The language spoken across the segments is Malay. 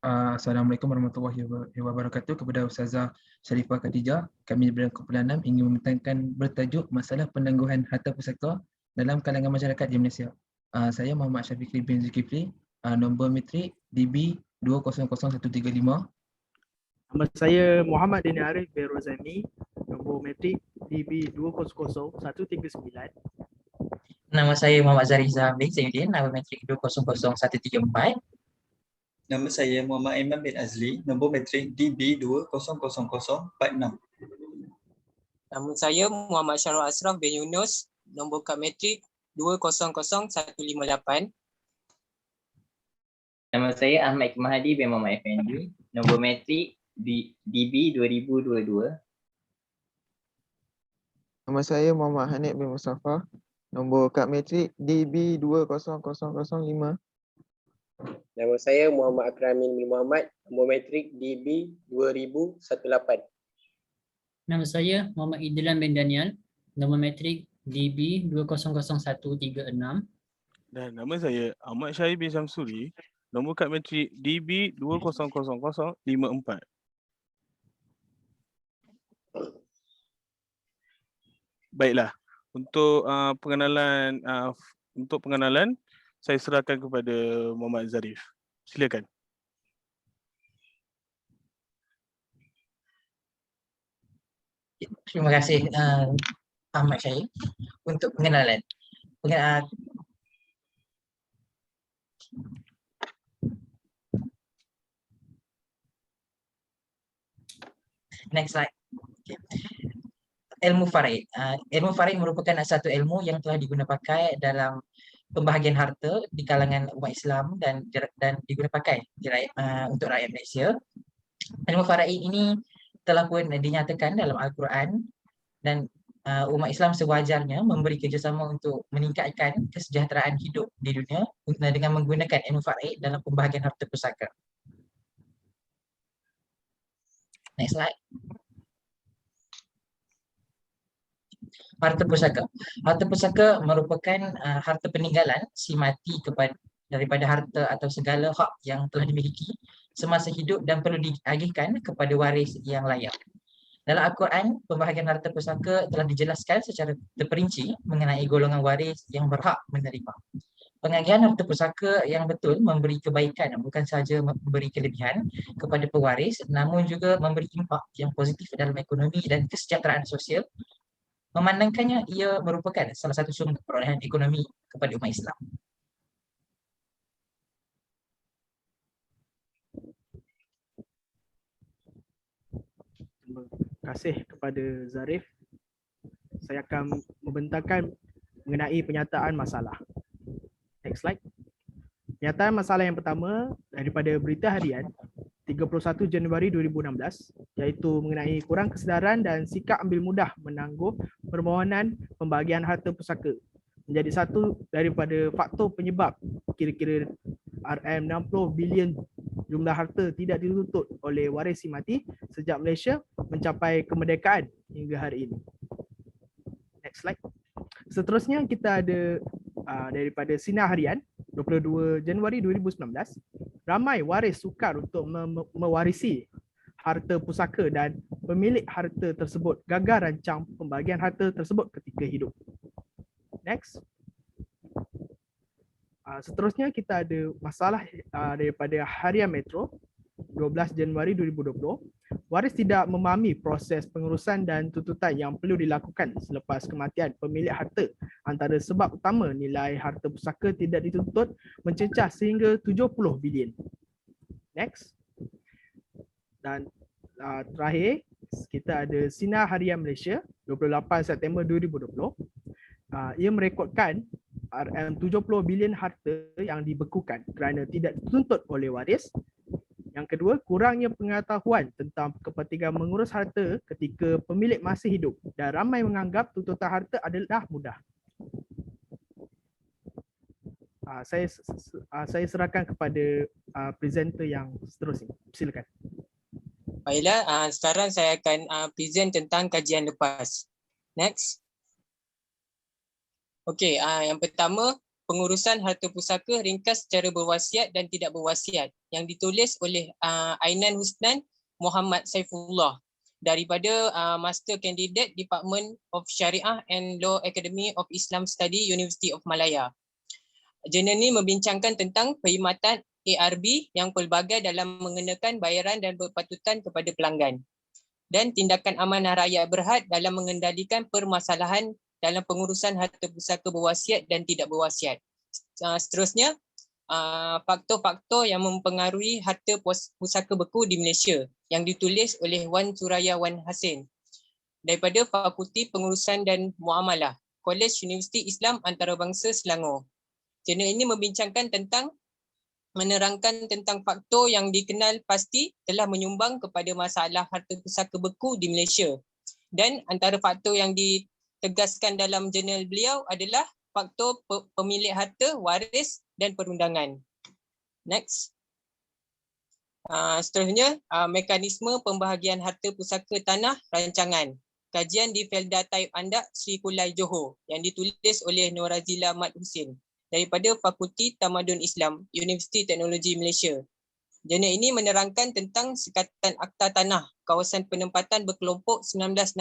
Assalamualaikum warahmatullahi wabarakatuh kepada Ustazah Sharifah Khadijah. Kami daripada kumpulan 6 ingin membentangkan bertajuk masalah penangguhan harta pusaka dalam kalangan masyarakat di Malaysia. Saya Muhammad Syafiqli bin Zulkifli, nombor metrik DB 200135. Nama saya Muhammad Dini Arif bin Rozani, nombor metrik DB 200139. Nama saya Muhammad Zariza bin Zainuddin, nombor metrik 200134. Nama saya Muhammad Aiman bin Azli, nombor metrik DB 200046. Nama saya Muhammad Syarul Asraf bin Yunus, nombor kad metrik 200158. Nama saya Ahmad Mahdi bin Muhammad Effendi, nombor metrik DB 2022. Nama saya Muhammad Hanif bin Mustafa, nombor kad metrik DB 20005. Nama saya Muhammad Akramin bin Muhammad, nombor metrik DB 2018. Nama saya Muhammad Idlan bin Daniel, nombor metrik DB 200136. Dan nama saya Ahmad Syahid bin Syamsuri, nombor kad metrik DB 200054. Baiklah, untuk pengenalan saya serahkan kepada Muhammad Zarif. Silakan. Terima kasih Ahmad Syahid untuk pengenalan. Next slide. Okay. Ilmu faraid. Ilmu faraid merupakan satu ilmu yang telah digunakan pakai dalam pembahagian harta di kalangan umat Islam dan digunakan pakai untuk rakyat Malaysia. Ilmu faraid ini telah pun dinyatakan dalam Al-Quran dan umat Islam sewajarnya memberi kerjasama untuk meningkatkan kesejahteraan hidup di dunia dengan menggunakan ilmu faraid dalam pembahagian harta pusaka. Next slide. Harta pusaka. Harta pusaka merupakan harta peninggalan si mati daripada harta atau segala hak yang telah dimiliki semasa hidup dan perlu diagihkan kepada waris yang layak. Dalam Al-Quran, pembahagian harta pusaka telah dijelaskan secara terperinci mengenai golongan waris yang berhak menerima. Pengagihan harta pusaka yang betul memberi kebaikan, bukan sahaja memberi kelebihan kepada pewaris, namun juga memberi impak yang positif dalam ekonomi dan kesejahteraan sosial. Memandangkannya ia merupakan salah satu sumber perolehan ekonomi kepada umat Islam. Terima kasih kepada Zarif. Saya akan membentangkan mengenai penyataan masalah. Next slide. Penyataan masalah yang pertama daripada Berita Harian 31 Januari 2016, iaitu mengenai kurang kesedaran dan sikap ambil mudah menangguh permohonan pembahagian harta pusaka menjadi satu daripada faktor penyebab kira-kira RM60 bilion jumlah harta tidak dituntut oleh waris si mati sejak Malaysia mencapai kemerdekaan hingga hari ini. Next slide. Seterusnya kita ada daripada Sinar Harian 22 Januari 2019, ramai waris sukar untuk mewarisi harta pusaka dan pemilik harta tersebut gagal rancang pembahagian harta tersebut ketika hidup. Next. Seterusnya kita ada masalah daripada Harian Metro 12 Januari 2020. Waris tidak memahami proses pengurusan dan tuntutan yang perlu dilakukan selepas kematian pemilik harta. Antara sebab utama nilai harta pusaka tidak dituntut mencecah sehingga 70 bilion. Next. Dan terakhir kita ada Sinar Harian Malaysia 28 September 2020. Ia merekodkan RM70 bilion harta yang dibekukan kerana tidak dituntut oleh waris. Yang kedua, kurangnya pengetahuan tentang kepentingan mengurus harta ketika pemilik masih hidup dan ramai menganggap tuntutan harta adalah mudah. Saya serahkan kepada presenter yang seterusnya. Silakan. Baiklah, sekarang saya akan present tentang kajian lepas. Next. Okey, yang pertama, pengurusan harta pusaka ringkas secara berwasiat dan tidak berwasiat yang ditulis oleh Ainan Husnan Muhammad Saifullah daripada Master Candidate Department of Syariah and Law Academy of Islam Study University of Malaya. Jurnal ini membincangkan tentang perkhidmatan ARB yang pelbagai dalam mengenakan bayaran dan berpatutan kepada pelanggan dan tindakan amanah rakyat berhad dalam mengendalikan permasalahan dalam pengurusan harta pusaka berwasiat dan tidak berwasiat. Seterusnya, faktor-faktor yang mempengaruhi harta pusaka beku di Malaysia yang ditulis oleh Wan Suraya Wan Hasin daripada Fakulti Pengurusan dan Muamalah, Kolej Universiti Islam Antarabangsa Selangor. Jurnal ini membincangkan tentang menerangkan tentang faktor yang dikenal pasti telah menyumbang kepada masalah harta pusaka beku di Malaysia. Dan antara faktor yang ditegaskan dalam jurnal beliau adalah faktor pemilik harta, waris dan perundangan. Next. Seterusnya, mekanisme pembahagian harta pusaka tanah rancangan. Kajian di Felda Taib Andak Sri Kulai Johor yang ditulis oleh Nur Razila Mat Husin daripada Fakulti Tamadun Islam, Universiti Teknologi Malaysia. Jurnal ini menerangkan tentang Sekatan Akta Tanah Kawasan Penempatan Berkelompok 1960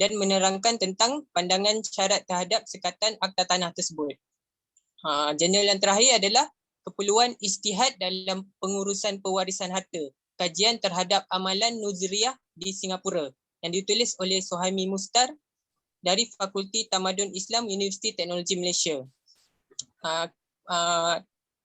dan menerangkan tentang pandangan syarat terhadap Sekatan Akta Tanah tersebut. Jurnal yang terakhir adalah keperluan ijtihad dalam pengurusan pewarisan harta, kajian terhadap amalan Nuzriyah di Singapura yang ditulis oleh Sohaimi Mustar dari Fakulti Tamadun Islam, Universiti Teknologi Malaysia.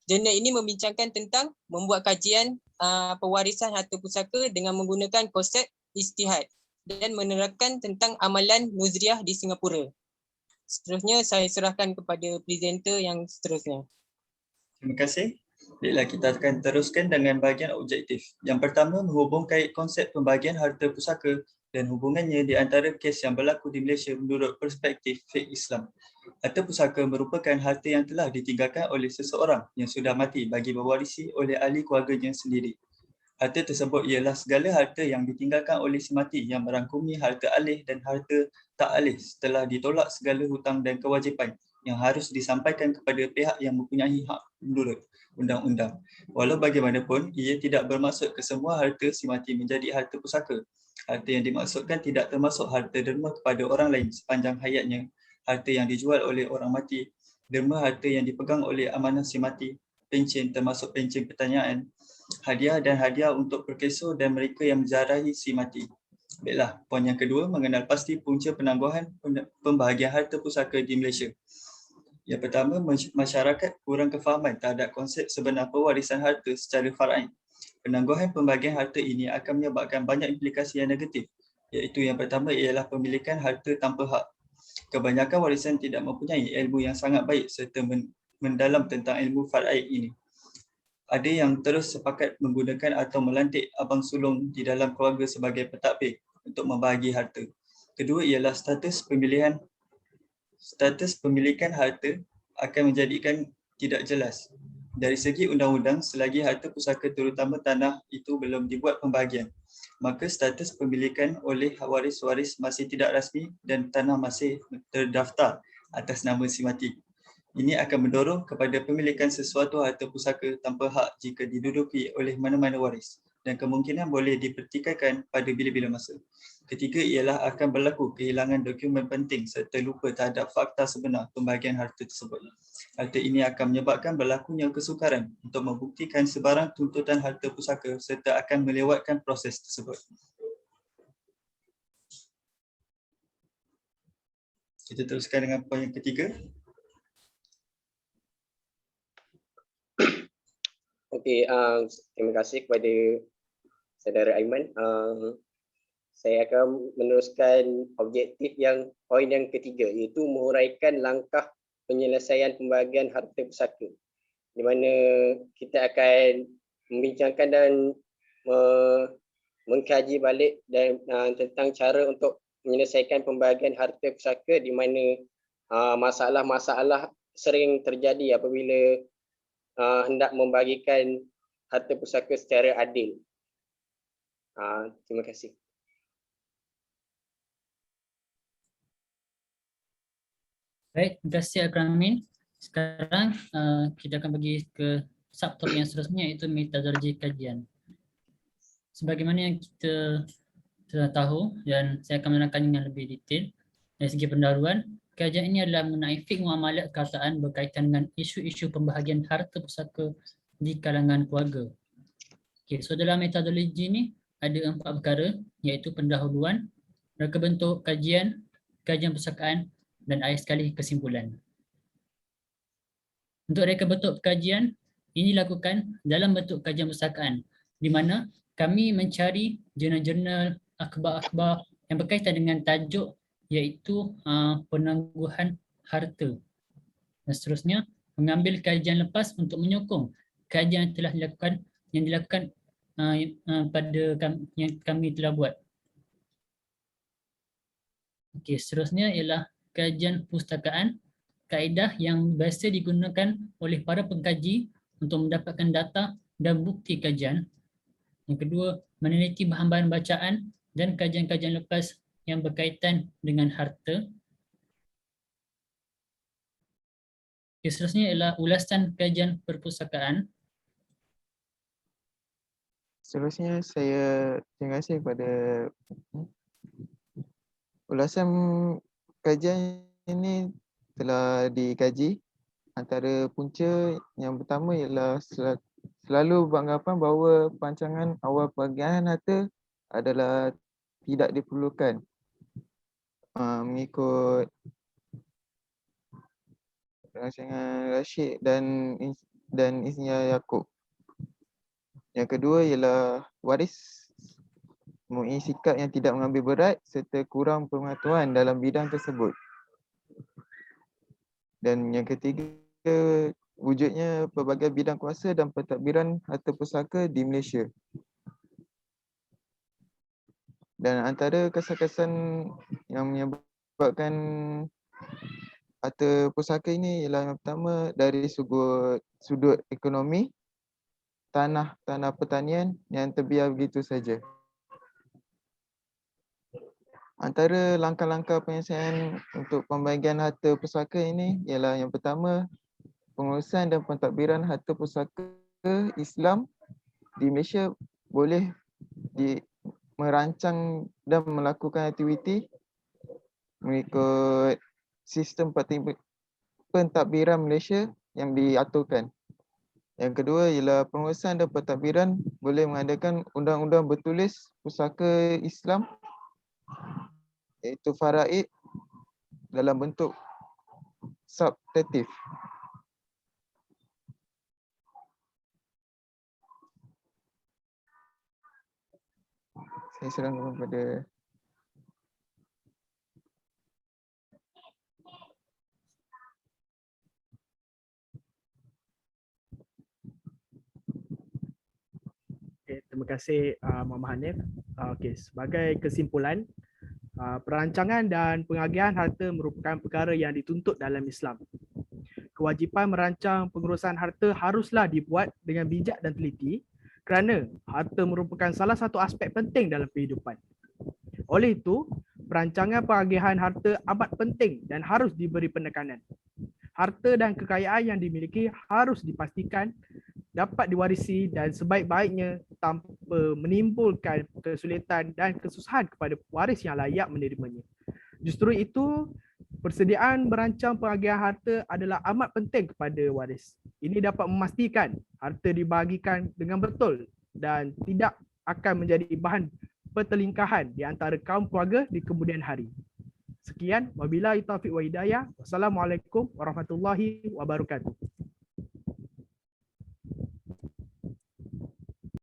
Jurnal ini membincangkan tentang membuat kajian pewarisan harta pusaka dengan menggunakan konsep ijtihad dan menerangkan tentang amalan Nuzriyah di Singapura. Seterusnya saya serahkan kepada presenter yang seterusnya. Terima kasih. Baiklah, kita akan teruskan dengan bahagian objektif. Yang pertama, menghubungkan konsep pembahagian harta pusaka dan hubungannya di antara kes yang berlaku di Malaysia menurut perspektif fiqh Islam. Harta pusaka merupakan harta yang telah ditinggalkan oleh seseorang yang sudah mati bagi mewarisi oleh ahli keluarganya sendiri. Harta tersebut ialah segala harta yang ditinggalkan oleh si mati yang merangkumi harta alih dan harta tak alih setelah ditolak segala hutang dan kewajipan yang harus disampaikan kepada pihak yang mempunyai hak menurut undang-undang. Walau bagaimanapun, ia tidak bermaksud kesemua harta si mati menjadi harta pusaka. Harta yang dimaksudkan tidak termasuk harta derma kepada orang lain sepanjang hayatnya, harta yang dijual oleh orang mati, derma harta yang dipegang oleh amanah si mati, pencen termasuk pencen pertanyaan, hadiah dan hadiah untuk perkesor dan mereka yang menziarahi si mati. Baiklah, poin yang kedua, mengenal pasti punca penangguhan pembahagian harta pusaka di Malaysia. Yang pertama, masyarakat kurang kefahaman terhadap konsep sebenar pewarisan harta secara far'i. Penangguhan pembahagian harta ini akan menyebabkan banyak implikasi yang negatif, iaitu yang pertama ialah pemilikan harta tanpa hak. Kebanyakan warisan tidak mempunyai ilmu yang sangat baik serta mendalam tentang ilmu far'i ini. Ada yang terus sepakat menggunakan atau melantik abang sulung di dalam keluarga sebagai pentadbir untuk membahagi harta. Kedua ialah status pemilikan harta akan menjadikan tidak jelas. Dari segi undang-undang, selagi harta pusaka terutama tanah itu belum dibuat pembahagian, maka status pemilikan oleh waris-waris masih tidak rasmi dan tanah masih terdaftar atas nama si mati. Ini akan mendorong kepada pemilikan sesuatu harta pusaka tanpa hak jika diduduki oleh mana-mana waris dan kemungkinan boleh dipertikaikan pada bila-bila masa. Ketiga ialah akan berlaku kehilangan dokumen penting serta lupa terhadap fakta sebenar pembahagian harta tersebut. Harta ini akan menyebabkan berlakunya kesukaran untuk membuktikan sebarang tuntutan harta pusaka serta akan melewatkan proses tersebut. Kita teruskan dengan poin yang ketiga. Okey, terima kasih kepada saudara Aiman. Saya akan meneruskan objektif yang poin yang ketiga, iaitu menguraikan langkah penyelesaian pembahagian harta pusaka, di mana kita akan membincangkan dan mengkaji balik dan tentang cara untuk menyelesaikan pembahagian harta pusaka, di mana masalah-masalah sering terjadi apabila hendak membagikan harta pusaka secara adil. Terima kasih. Baik, terima kasih Akramin. Sekarang kita akan pergi ke subtopik yang seterusnya, iaitu metodologi kajian. Sebagaimana yang kita telah tahu dan saya akan menerangkan dengan lebih detail dari segi pendahuluan, kajian ini adalah mengenai fiqh muamalat kehartaan berkaitan dengan isu-isu pembahagian harta pusaka di kalangan keluarga. Okay, so dalam metodologi ini ada 4 perkara, iaitu pendahuluan, reka bentuk kajian, kajian pusakaan dan akhir sekali kesimpulan. Untuk reka bentuk kajian, ini dilakukan dalam bentuk kajian pusakaan, di mana kami mencari jurnal-jurnal, akhbar-akhbar yang berkaitan dengan tajuk iaitu penangguhan harta. Dan seterusnya, mengambil kajian lepas untuk menyokong kajian yang telah dilakukan pada yang kami telah buat. Okey, seterusnya ialah kajian pustakaan, kaedah yang biasa digunakan oleh para pengkaji untuk mendapatkan data dan bukti kajian. Yang kedua, meneliti bahan-bahan bacaan dan kajian-kajian lepas yang berkaitan dengan harta. Okay, seterusnya ialah ulasan kajian perpustakaan. Seterusnya saya terima kasih kepada ulasan kajian ini telah dikaji. Antara punca yang pertama ialah selalu beranggapan bahawa perancangan awal pembagian harta adalah tidak diperlukan mengikut rancangan Rashid dan Insinyur Yaakob. Yang kedua ialah waris mempunyai sikap yang tidak mengambil berat serta kurang pengetahuan dalam bidang tersebut. Dan yang ketiga, wujudnya pelbagai bidang kuasa dan pentadbiran harta pusaka di Malaysia. Dan antara kesan-kesan yang menyebabkan harta pusaka ini ialah yang pertama dari sudut ekonomi, tanah pertanian yang terbiar begitu saja. Antara langkah-langkah penyelesaian untuk pembagian harta pusaka ini ialah yang pertama, pengurusan dan pentadbiran harta pusaka Islam di Malaysia boleh merancang dan melakukan aktiviti mengikut sistem pentadbiran Malaysia yang diaturkan. Yang kedua ialah pengurusan dan pentadbiran boleh mengadakan undang-undang bertulis pusaka Islam iaitu faraid dalam bentuk subtatif. Saya serahkan kepada Okay, terima kasih Muhammad Hanif. Okay, sebagai kesimpulan, perancangan dan pengagihan harta merupakan perkara yang dituntut dalam Islam. Kewajipan merancang pengurusan harta haruslah dibuat dengan bijak dan teliti kerana harta merupakan salah satu aspek penting dalam kehidupan. Oleh itu, perancangan pengagihan harta amat penting dan harus diberi penekanan. Harta dan kekayaan yang dimiliki harus dipastikan dapat diwarisi dan sebaik-baiknya tanpa menimbulkan kesulitan dan kesusahan kepada waris yang layak menerimanya. Justru itu, persediaan merancang pengagihan harta adalah amat penting kepada waris. Ini dapat memastikan harta dibahagikan dengan betul dan tidak akan menjadi bahan pertelingkahan di antara kaum keluarga di kemudian hari. Sekian, wabillahi taufiq wa hidayah. Wassalamualaikum warahmatullahi wabarakatuh.